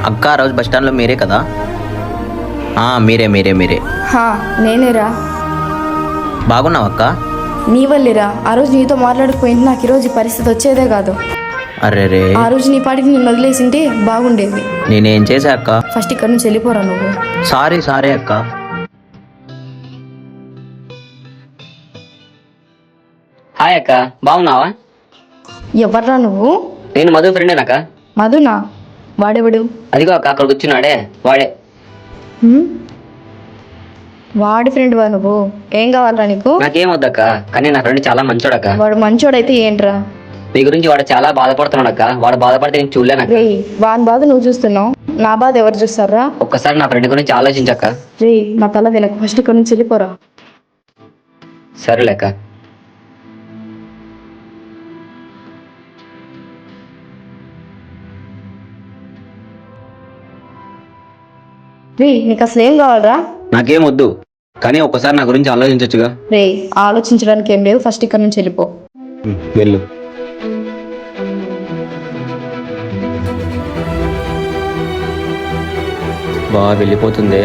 అక్క ఆ రోజు బస్ స్టాండ్లో మీరే కదా? మీరే. హా, నేనేరా. బాగున్నావు అక్క? నీ వల్లేరా. ఆ రోజు నీతో మాట్లాడకపోయింది నాకు ఈరోజు ఈ పరిస్థితి వచ్చేదే కాదు. అరే ఆ రోజు నీ పాటికి నేను వదిలేసింటే బాగుండేది. నేనేం చేశా అక్క? ఫస్ట్ ఇక్కడ నుంచి వెళ్ళిపోరా నువ్వు. సారీ అక్క. హాయ్ అక్క, బాగున్నావా? ఎవర్రా నువ్వు? నేను మధు ఫ్రెండేనక్క. మధునా? వాడెవడు? అదిగో అక్క అక్కడ కూర్చున్నాడే వాడే. హ్మ్? వాడి ఫ్రెండ్ వా నువ్వు? ఏం కావాలరా నీకు? నాకేం వద్దక్క, కానీ నా ఫ్రెండ్ చాలా మంచోడక్క. వాడు మంచోడైతే ఏంట్రా? నీ గురించి వాడు చాలా బాధపడుతున్నాడక్క. వాడు బాధపడితే నేను చూడలేనక్క. రేయ్, వాని బాధ నువ్వు చూస్తున్నావు, నా బాధ ఎవరు చూస్తారా? ఒక్కసారి నా ఫ్రెండ్ గురించి ఆలోచించక్క. రేయ్, నా తల వెనక ఫస్ట్ ఇక్కడ నుంచి వెళ్ళిపోరా. సరేలేక్క. రేయ్, నీకు అసలు ఏం కావాలరా? నాకేం వద్దు, కానీ ఒక్కసారి నా గురించి ఆలోచించచ్చుగా. రేయ్, ఆలోచించడానికి ఏం లేదు, ఫస్ట్ ఇక్కడ నుంచి వెళ్ళిపో. వెళ్ళు. వెళ్ళిపోతుంది.